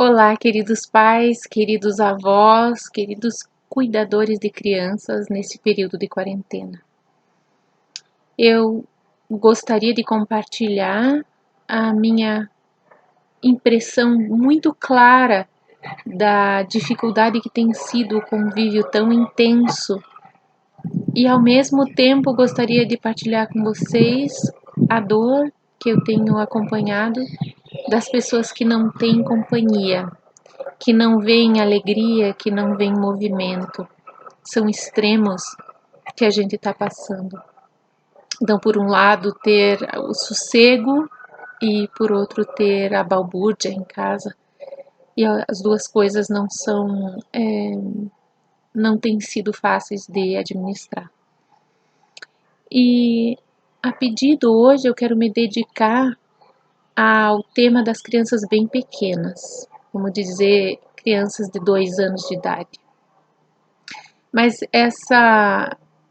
Olá, queridos pais, queridos avós, queridos cuidadores de crianças nesse período de quarentena. Eu gostaria de compartilhar a minha impressão muito clara da dificuldade que tem sido o convívio tão intenso e ao mesmo tempo gostaria de partilhar com vocês a dor que eu tenho acompanhado das pessoas que não têm companhia, que não veem alegria, que não veem movimento. São extremos que a gente está passando. Então, por um lado, ter o sossego e, por outro, ter a balbúrdia em casa. E as duas coisas não têm sido fáceis de administrar. E a pedido hoje eu quero me dedicar ao tema das crianças bem pequenas, vamos dizer, crianças de 2 anos de idade. Mas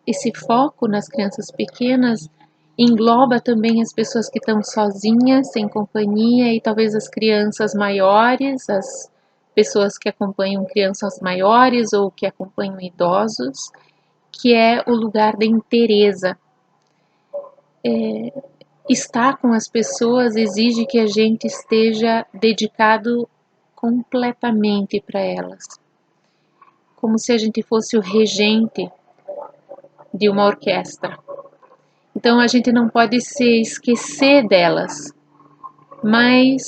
esse foco nas crianças pequenas engloba também as pessoas que estão sozinhas, sem companhia, e talvez as crianças maiores, as pessoas que acompanham crianças maiores ou que acompanham idosos, que é o lugar da inteireza. Estar com as pessoas exige que a gente esteja dedicado completamente para elas, como se a gente fosse o regente de uma orquestra. Então a gente não pode se esquecer delas, mas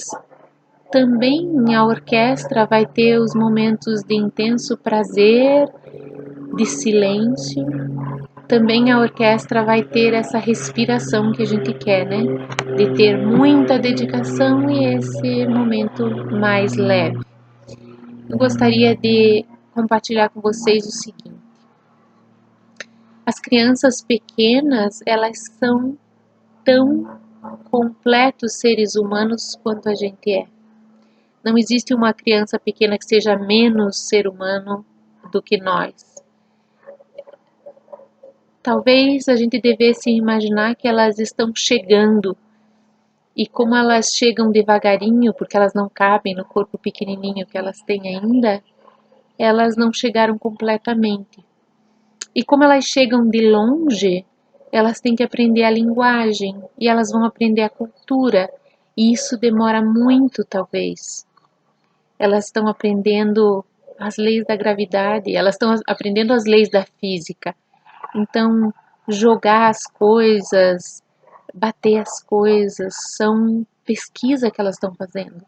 também a orquestra vai ter os momentos de intenso prazer, de silêncio. Também a orquestra vai ter essa respiração que a gente quer, né? De ter muita dedicação e esse momento mais leve. Eu gostaria de compartilhar com vocês o seguinte: as crianças pequenas, elas são tão completos seres humanos quanto a gente é. Não existe uma criança pequena que seja menos ser humano do que nós. Talvez a gente devesse imaginar que elas estão chegando, e como elas chegam devagarinho, porque elas não cabem no corpo pequenininho que elas têm ainda, elas não chegaram completamente. E como elas chegam de longe, elas têm que aprender a linguagem e elas vão aprender a cultura, e isso demora muito, talvez. Elas estão aprendendo as leis da gravidade, elas estão aprendendo as leis da física. Então, jogar as coisas, bater as coisas, são pesquisa que elas estão fazendo.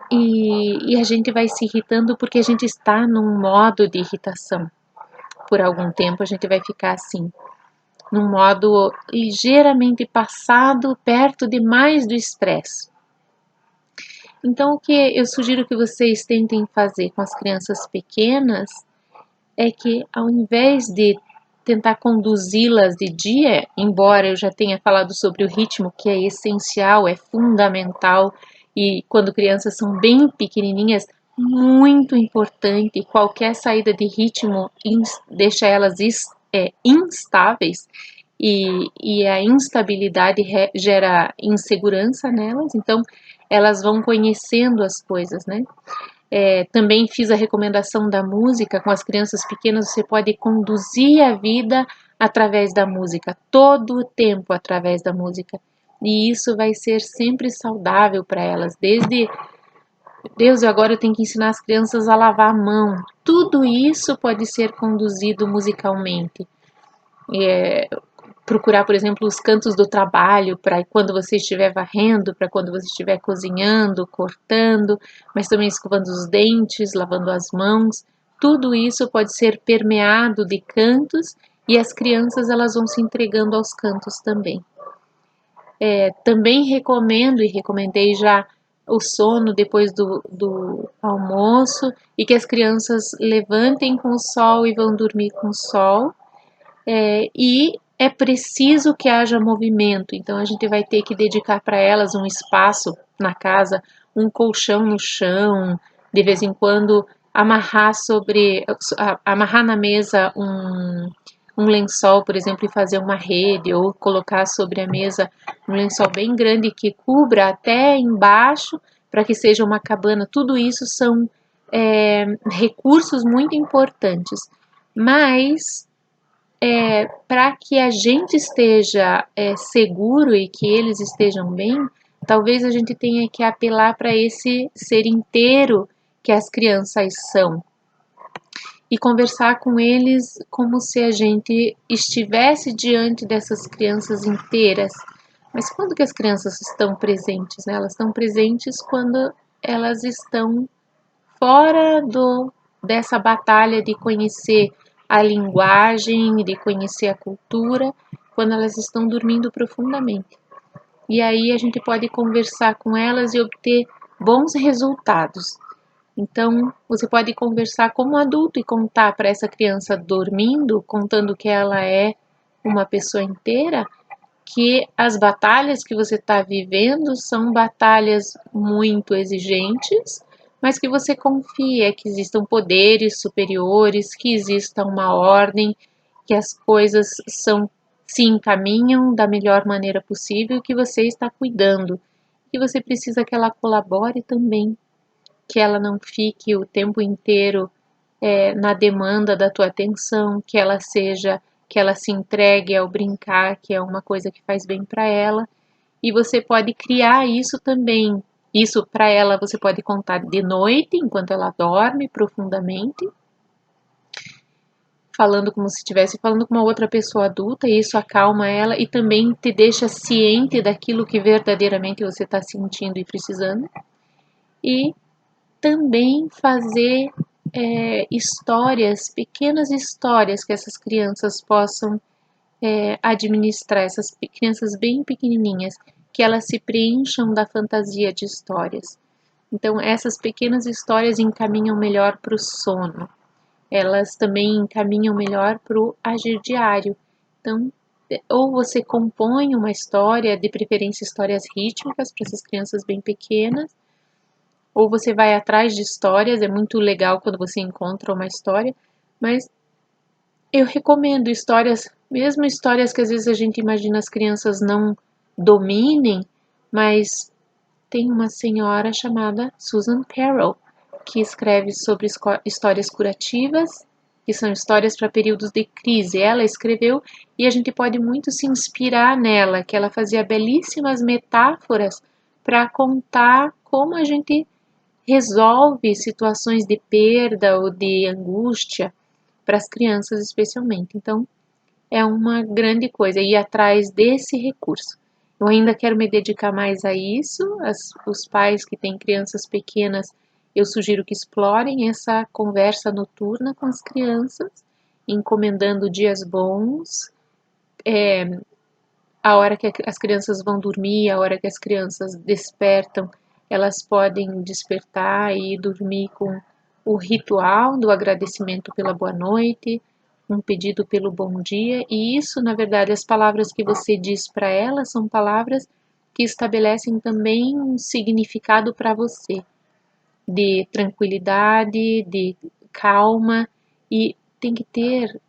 E a gente vai se irritando porque a gente está num modo de irritação. Por algum tempo a gente vai ficar assim, num modo ligeiramente passado, perto demais do estresse. Então, o que eu sugiro que vocês tentem fazer com as crianças pequenas é que, ao invés de tentar conduzi-las de dia, embora eu já tenha falado sobre o ritmo, que é essencial, é fundamental, e quando crianças são bem pequenininhas, muito importante, qualquer saída de ritmo deixa elas instáveis, e a instabilidade gera insegurança nelas, então elas vão conhecendo as coisas, né? Também fiz a recomendação da música. Com as crianças pequenas você pode conduzir a vida através da música, todo o tempo através da música, e isso vai ser sempre saudável para elas. Desde Deus, agora eu tenho que ensinar as crianças a lavar a mão, tudo isso pode ser conduzido musicalmente. Procurar, por exemplo, os cantos do trabalho para quando você estiver varrendo, para quando você estiver cozinhando, cortando, mas também escovando os dentes, lavando as mãos. Tudo isso pode ser permeado de cantos, e as crianças elas vão se entregando aos cantos também. Também recomendo e recomendei já o sono depois do almoço, e que as crianças levantem com o sol e vão dormir com o sol. E é preciso que haja movimento, então a gente vai ter que dedicar para elas um espaço na casa, um colchão no chão, de vez em quando amarrar na mesa um lençol, por exemplo, e fazer uma rede, ou colocar sobre a mesa um lençol bem grande que cubra até embaixo, para que seja uma cabana. Tudo isso são recursos muito importantes, mas para que a gente esteja seguro e que eles estejam bem, talvez a gente tenha que apelar para esse ser inteiro que as crianças são e conversar com eles como se a gente estivesse diante dessas crianças inteiras. Mas quando que as crianças estão presentes? Né? Elas estão presentes quando elas estão fora dessa batalha de conhecer a linguagem, de conhecer a cultura, quando elas estão dormindo profundamente. E aí a gente pode conversar com elas e obter bons resultados. Então, você pode conversar como adulto e contar para essa criança dormindo, contando que ela é uma pessoa inteira, que as batalhas que você está vivendo são batalhas muito exigentes, mas que você confia que existam poderes superiores, que exista uma ordem, que as coisas se encaminham da melhor maneira possível, que você está cuidando, que você precisa que ela colabore também, que ela não fique o tempo inteiro na demanda da tua atenção, que ela se entregue ao brincar, que é uma coisa que faz bem para ela. E você pode criar isso também. Isso para ela você pode contar de noite, enquanto ela dorme profundamente, falando como se estivesse falando com uma outra pessoa adulta, e isso acalma ela e também te deixa ciente daquilo que verdadeiramente você está sentindo e precisando. E também fazer histórias, pequenas histórias que essas crianças possam administrar, essas crianças bem pequenininhas, que elas se preencham da fantasia de histórias. Então, essas pequenas histórias encaminham melhor para o sono, elas também encaminham melhor para o agir diário. Então, ou você compõe uma história, de preferência histórias rítmicas para essas crianças bem pequenas, ou você vai atrás de histórias, é muito legal quando você encontra uma história, mas eu recomendo histórias, mesmo histórias que às vezes a gente imagina as crianças não dominem, mas tem uma senhora chamada Susan Carroll, que escreve sobre histórias curativas, que são histórias para períodos de crise. Ela escreveu e a gente pode muito se inspirar nela, que ela fazia belíssimas metáforas para contar como a gente resolve situações de perda ou de angústia para as crianças especialmente. Então, é uma grande coisa ir atrás desse recurso. Eu ainda quero me dedicar mais a isso. Os pais que têm crianças pequenas, eu sugiro que explorem essa conversa noturna com as crianças, encomendando dias bons, a hora que as crianças vão dormir, a hora que as crianças despertam, elas podem despertar e dormir com o ritual do agradecimento pela boa noite, um pedido pelo bom dia, e isso, na verdade, as palavras que você diz para elas são palavras que estabelecem também um significado para você, de tranquilidade, de calma, e tem que ter,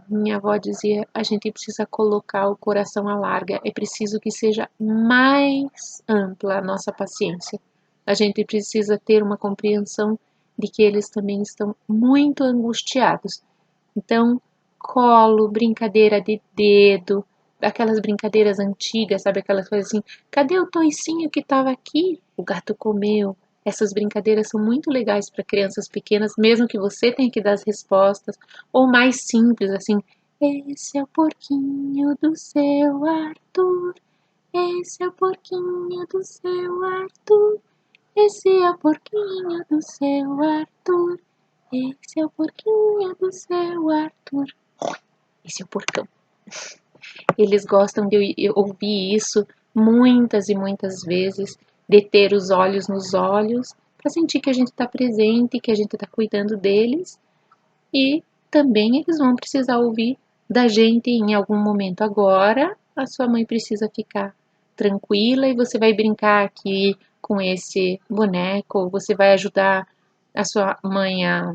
minha avó dizia, a gente precisa colocar o coração à larga, é preciso que seja mais ampla a nossa paciência. A gente precisa ter uma compreensão de que eles também estão muito angustiados. Então, colo, brincadeira de dedo, aquelas brincadeiras antigas, sabe? Aquelas coisas assim, cadê o toicinho que estava aqui? O gato comeu. Essas brincadeiras são muito legais para crianças pequenas, mesmo que você tenha que dar as respostas, ou mais simples, assim, esse é o porquinho do seu Arthur, esse é o porquinho do seu Arthur, esse é o porquinho do seu Arthur, esse é o porquinho do seu Arthur. Esse é o porcão. Eles gostam de ouvir isso muitas e muitas vezes, de ter os olhos nos olhos, para sentir que a gente está presente, que a gente está cuidando deles. E também eles vão precisar ouvir da gente em algum momento. Agora, a sua mãe precisa ficar tranquila e você vai brincar aqui com esse boneco, ou você vai ajudar a sua mãe a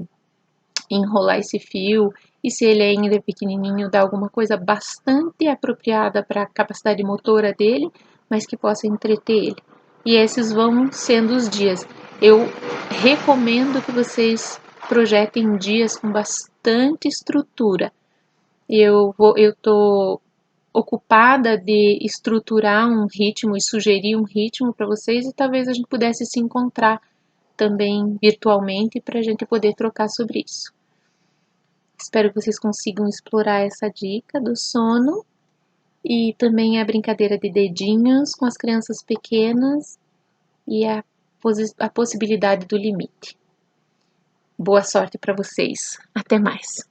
enrolar esse fio, e se ele ainda é pequenininho, dar alguma coisa bastante apropriada para a capacidade motora dele, mas que possa entreter ele. e esses vão sendo os dias. Eu recomendo que vocês projetem dias com bastante estrutura. Eu tô ocupada de estruturar um ritmo e sugerir um ritmo para vocês e talvez a gente pudesse se encontrar também virtualmente para a gente poder trocar sobre isso. Espero que vocês consigam explorar essa dica do sono e também a brincadeira de dedinhos com as crianças pequenas e a possibilidade do limite. Boa sorte para vocês. Até mais.